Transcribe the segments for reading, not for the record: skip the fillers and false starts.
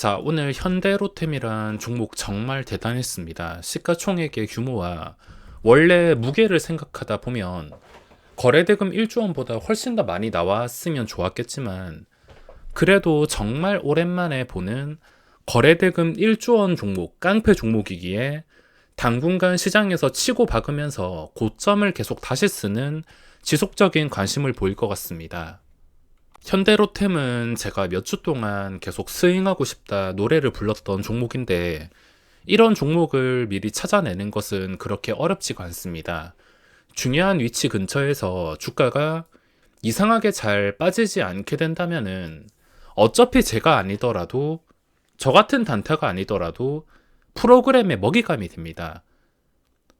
자, 오늘 현대로템이란 종목 정말 대단했습니다. 시가총액의 규모와 원래 무게를 생각하다 보면 거래대금 1조 원보다 훨씬 더 많이 나왔으면 좋았겠지만 그래도 정말 오랜만에 보는 거래대금 1조 원 종목, 깡패 종목이기에 당분간 시장에서 치고 박으면서 고점을 계속 다시 쓰는 지속적인 관심을 보일 것 같습니다. 현대로템은 제가 몇 주 동안 계속 스윙하고 싶다 노래를 불렀던 종목인데 이런 종목을 미리 찾아내는 것은 그렇게 어렵지가 않습니다. 중요한 위치 근처에서 주가가 이상하게 잘 빠지지 않게 된다면은 어차피 제가 아니더라도 저 같은 단타가 아니더라도 프로그램의 먹이감이 됩니다.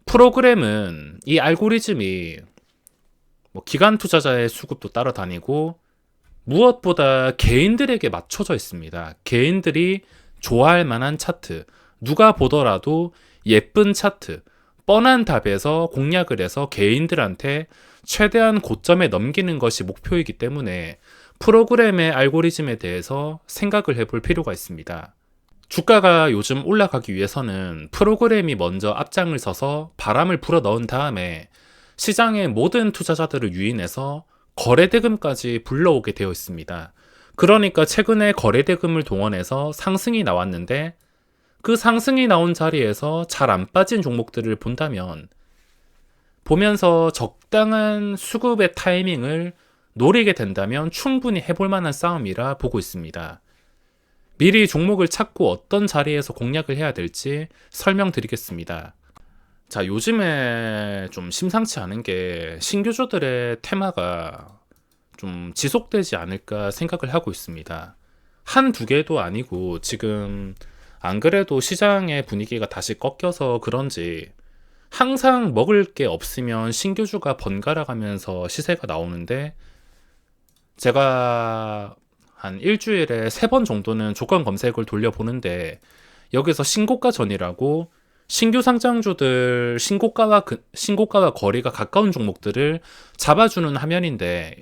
프로그램은 이 알고리즘이 기관 투자자의 수급도 따라다니고 무엇보다 개인들에게 맞춰져 있습니다. 개인들이 좋아할 만한 차트, 누가 보더라도 예쁜 차트, 뻔한 답에서 공략을 해서 개인들한테 최대한 고점에 넘기는 것이 목표이기 때문에 프로그램의 알고리즘에 대해서 생각을 해볼 필요가 있습니다. 주가가 요즘 올라가기 위해서는 프로그램이 먼저 앞장을 서서 바람을 불어 넣은 다음에 시장의 모든 투자자들을 유인해서 거래대금까지 불러오게 되어 있습니다. 그러니까 최근에 거래대금을 동원해서 상승이 나왔는데 그 상승이 나온 자리에서 잘 안 빠진 종목들을 본다면 보면서 적당한 수급의 타이밍을 노리게 된다면 충분히 해볼 만한 싸움이라 보고 있습니다. 미리 종목을 찾고 어떤 자리에서 공략을 해야 될지 설명드리겠습니다. 자, 요즘에 좀 심상치 않은 게 신규주들의 테마가 좀 지속되지 않을까 생각을 하고 있습니다. 한두 개도 아니고 지금 안 그래도 시장의 분위기가 다시 꺾여서 그런지 항상 먹을 게 없으면 신규주가 번갈아 가면서 시세가 나오는데 제가 한 일주일에 3번 정도는 조건 검색을 돌려보는데 여기서 신고가 전이라고 신규 상장주들 신고가와 거리가 가까운 종목들을 잡아주는 화면인데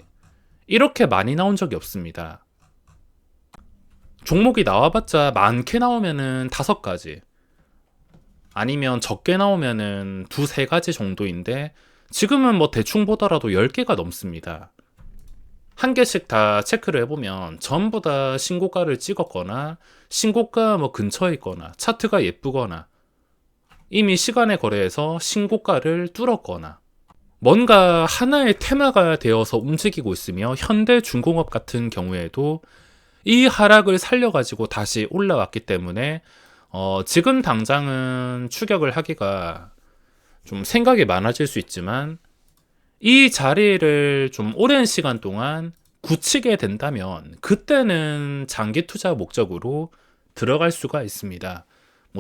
이렇게 많이 나온 적이 없습니다. 종목이 나와봤자 많게 나오면은 5가지 아니면 적게 나오면은 2-3가지 정도인데 지금은 대충 보더라도 10개가 넘습니다. 한 개씩 다 체크를 해보면 전부 다 신고가를 찍었거나 신고가 근처에 있거나 차트가 예쁘거나 이미 시간의 거래에서 신고가를 뚫었거나 뭔가 하나의 테마가 되어서 움직이고 있으며 현대중공업 같은 경우에도 이 하락을 살려가지고 다시 올라왔기 때문에 지금 당장은 추격을 하기가 좀 생각이 많아질 수 있지만 이 자리를 좀 오랜 시간 동안 굳히게 된다면 그때는 장기 투자 목적으로 들어갈 수가 있습니다.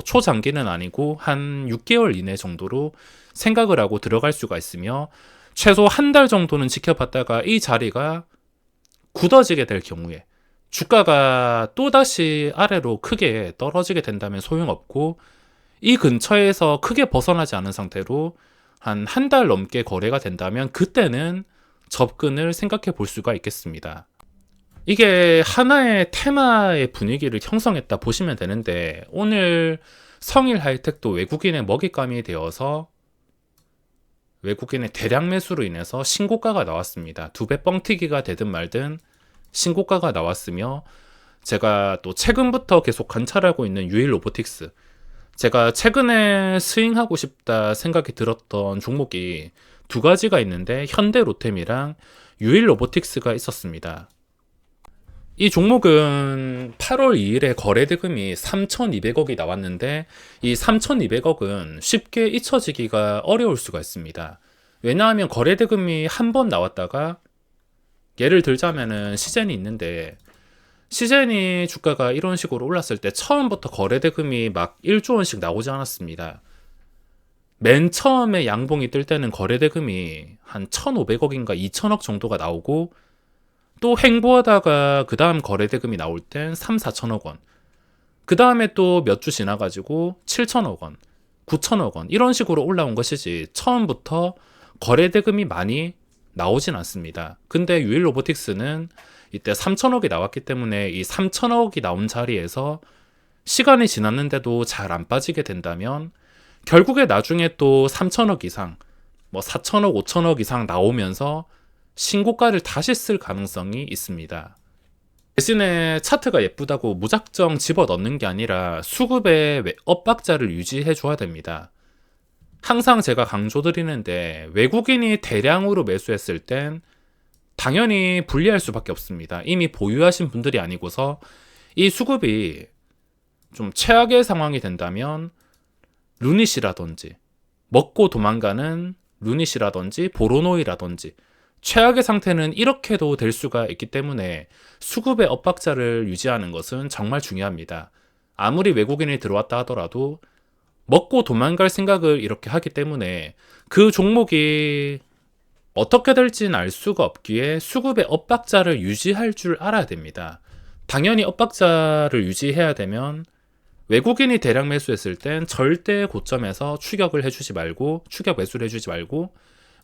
초장기는 아니고 한 6개월 이내 정도로 생각을 하고 들어갈 수가 있으며 최소 한 달 정도는 지켜봤다가 이 자리가 굳어지게 될 경우에 주가가 또다시 아래로 크게 떨어지게 된다면 소용없고 이 근처에서 크게 벗어나지 않은 상태로 한 달 넘게 거래가 된다면 그때는 접근을 생각해 볼 수가 있겠습니다. 이게 하나의 테마의 분위기를 형성했다 보시면 되는데 오늘 성일 하이텍도 외국인의 먹잇감이 되어서 외국인의 대량 매수로 인해서 신고가가 나왔습니다. 2배 뻥튀기가 되든 말든 신고가가 나왔으며 제가 또 최근부터 계속 관찰하고 있는 유일 로보틱스 제가 최근에 스윙하고 싶다 생각이 들었던 종목이 2가지가 있는데 현대로템이랑 유일 로보틱스가 있었습니다. 이 종목은 8월 2일에 거래대금이 3,200억이 나왔는데 이 3,200억은 쉽게 잊혀지기가 어려울 수가 있습니다. 왜냐하면 거래대금이 한 번 나왔다가 예를 들자면은 시젠이 있는데 시젠이 주가가 이런 식으로 올랐을 때 처음부터 거래대금이 막 1조 원씩 나오지 않았습니다. 맨 처음에 양봉이 뜰 때는 거래대금이 한 1,500억인가 2,000억 정도가 나오고 또 횡보하다가 그 다음 거래대금이 나올 땐 3-4천억 원 그 다음에 또 몇 주 지나가지고 7천억 원 9천억 원 이런 식으로 올라온 것이지 처음부터 거래대금이 많이 나오진 않습니다. 근데 유일 로보틱스는 이때 3천억이 나왔기 때문에 이 3천억이 나온 자리에서 시간이 지났는데도 잘 안 빠지게 된다면 결국에 나중에 또 3천억 이상, 뭐 4천억, 5천억 이상 나오면서 신고가를 다시 쓸 가능성이 있습니다. 대신에 차트가 예쁘다고 무작정 집어넣는 게 아니라 수급의 엇박자를 유지해 줘야 됩니다. 항상 제가 강조드리는데 외국인이 대량으로 매수했을 땐 당연히 불리할 수밖에 없습니다. 이미 보유하신 분들이 아니고서 이 수급이 좀 최악의 상황이 된다면 루닛이라든지 먹고 도망가는 루닛이라든지 보로노이라든지 최악의 상태는 이렇게도 될 수가 있기 때문에 수급의 엇박자를 유지하는 것은 정말 중요합니다. 아무리 외국인이 들어왔다 하더라도 먹고 도망갈 생각을 이렇게 하기 때문에 그 종목이 어떻게 될지는 알 수가 없기에 수급의 엇박자를 유지할 줄 알아야 됩니다. 당연히 엇박자를 유지해야 되면 외국인이 대량 매수했을 땐 절대 고점에서 추격을 해주지 말고, 추격 매수를 해주지 말고,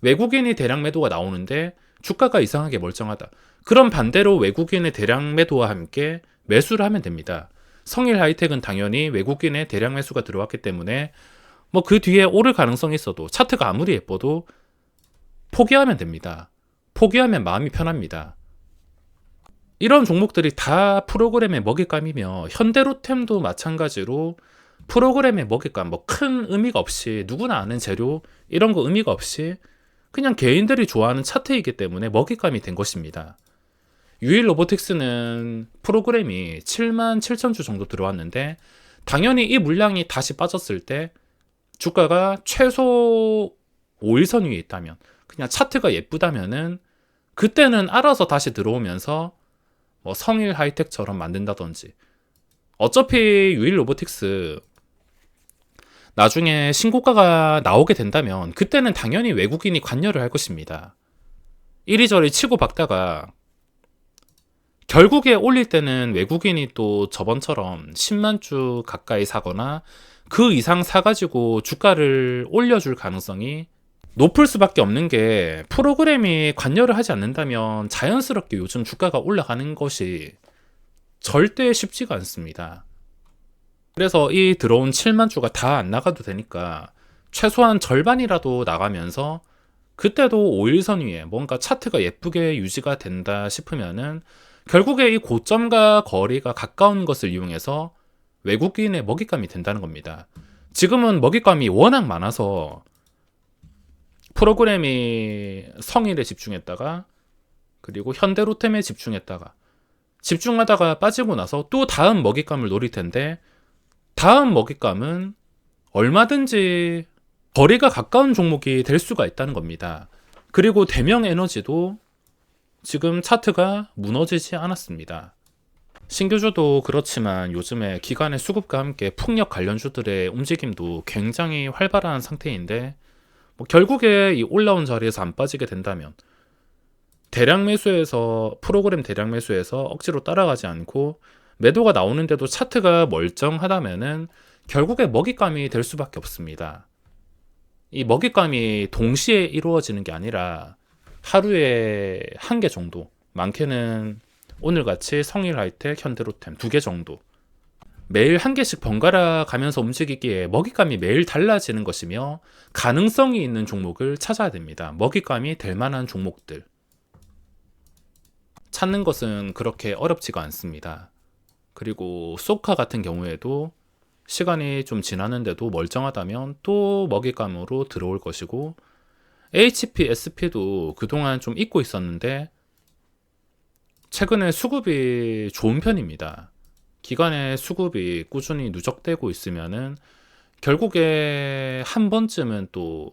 외국인이 대량 매도가 나오는데 주가가 이상하게 멀쩡하다. 그럼 반대로 외국인의 대량 매도와 함께 매수를 하면 됩니다. 성일 하이텍은 당연히 외국인의 대량 매수가 들어왔기 때문에 뭐 그 뒤에 오를 가능성이 있어도 차트가 아무리 예뻐도 포기하면 됩니다. 포기하면 마음이 편합니다. 이런 종목들이 다 프로그램의 먹잇감이며 현대로템도 마찬가지로 프로그램의 먹잇감, 뭐 큰 의미가 없이 누구나 아는 재료 이런 거 의미가 없이 그냥 개인들이 좋아하는 차트이기 때문에 먹잇감이 된 것입니다. 유일 로보틱스는 프로그램이 7만 7천 주 정도 들어왔는데 당연히 이 물량이 다시 빠졌을 때 주가가 최소 5일선 위에 있다면 그냥 차트가 예쁘다면은 그때는 알아서 다시 들어오면서 뭐 성일 하이텍처럼 만든다든지 어차피 유일 로보틱스 나중에 신고가가 나오게 된다면 그때는 당연히 외국인이 관여를 할 것입니다. 이리저리 치고 박다가 결국에 올릴 때는 외국인이 또 저번처럼 10만 주 가까이 사거나 그 이상 사가지고 주가를 올려줄 가능성이 높을 수밖에 없는 게 프로그램이 관여를 하지 않는다면 자연스럽게 요즘 주가가 올라가는 것이 절대 쉽지가 않습니다. 그래서 이 들어온 7만 주가 다 안 나가도 되니까 최소한 절반이라도 나가면서 그때도 5일선 위에 뭔가 차트가 예쁘게 유지가 된다 싶으면은 결국에 이 고점과 거리가 가까운 것을 이용해서 외국인의 먹잇감이 된다는 겁니다. 지금은 먹잇감이 워낙 많아서 프로그램이 성일에 집중했다가 그리고 현대로템에 집중했다가 집중하다가 빠지고 나서 또 다음 먹잇감을 노릴 텐데 다음 먹잇감은 얼마든지 거리가 가까운 종목이 될 수가 있다는 겁니다. 그리고 대명 에너지도 지금 차트가 무너지지 않았습니다. 신규주도 그렇지만 요즘에 기관의 수급과 함께 풍력 관련주들의 움직임도 굉장히 활발한 상태인데 뭐 결국에 이 올라온 자리에서 안 빠지게 된다면 대량 매수에서 프로그램 대량 매수에서 억지로 따라가지 않고 매도가 나오는데도 차트가 멀쩡하다면은 결국에 먹잇감이 될 수밖에 없습니다. 이 먹잇감이 동시에 이루어지는 게 아니라 하루에 한 개 정도, 많게는 오늘같이 성일 하이텍, 현대로템 2개 정도 매일 한 개씩 번갈아 가면서 움직이기에 먹잇감이 매일 달라지는 것이며 가능성이 있는 종목을 찾아야 됩니다. 먹잇감이 될 만한 종목들 찾는 것은 그렇게 어렵지가 않습니다. 그리고 소카 같은 경우에도 시간이 좀 지났는데도 멀쩡하다면 또 먹잇감으로 들어올 것이고 HP, SP도 그동안 좀 잊고 있었는데 최근에 수급이 좋은 편입니다. 기관의 수급이 꾸준히 누적되고 있으면은 결국에 한 번쯤은 또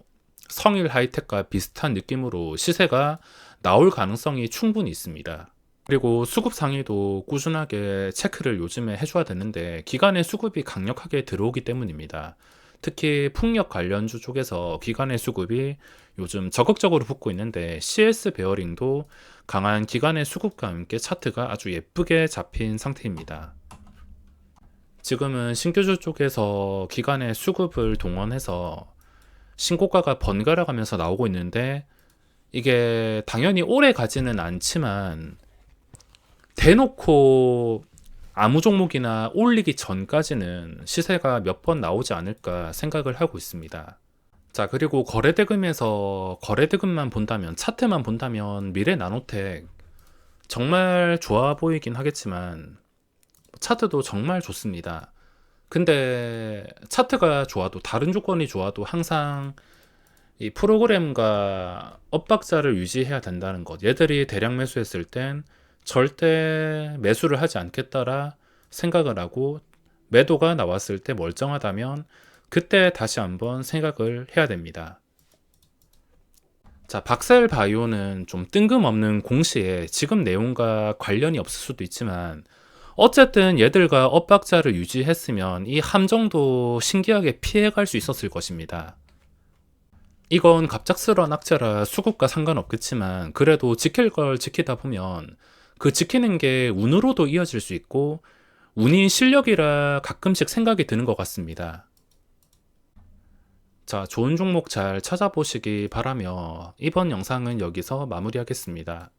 성일 하이텍과 비슷한 느낌으로 시세가 나올 가능성이 충분히 있습니다. 그리고 수급 상위도 꾸준하게 체크를 요즘에 해줘야 되는데 기관의 수급이 강력하게 들어오기 때문입니다. 특히 풍력 관련주 쪽에서 기관의 수급이 요즘 적극적으로 붙고 있는데 CS 베어링도 강한 기관의 수급과 함께 차트가 아주 예쁘게 잡힌 상태입니다. 지금은 신규주 쪽에서 기관의 수급을 동원해서 신고가가 번갈아 가면서 나오고 있는데 이게 당연히 오래 가지는 않지만 대놓고 아무 종목이나 올리기 전까지는 시세가 몇 번 나오지 않을까 생각을 하고 있습니다. 자, 그리고 거래대금에서 거래대금만 본다면, 차트만 본다면 미래 나노텍 정말 좋아 보이긴 하겠지만 차트도 정말 좋습니다. 근데 차트가 좋아도, 다른 조건이 좋아도 항상 이 프로그램과 엇박자를 유지해야 된다는 것. 얘들이 대량 매수했을 땐 절대 매수를 하지 않겠다라 생각을 하고, 매도가 나왔을 때 멀쩡하다면 그때 다시 한번 생각을 해야 됩니다. 자, 박셀 바이오는 좀 뜬금없는 공시에 지금 내용과 관련이 없을 수도 있지만, 어쨌든 얘들과 엇박자를 유지했으면 이 함정도 신기하게 피해갈 수 있었을 것입니다. 이건 갑작스러운 악재라 수급과 상관없겠지만, 그래도 지킬 걸 지키다 보면 그 지키는 게 운으로도 이어질 수 있고, 운이 실력이라 가끔씩 생각이 드는 것 같습니다. 자, 좋은 종목 잘 찾아보시기 바라며 이번 영상은 여기서 마무리하겠습니다.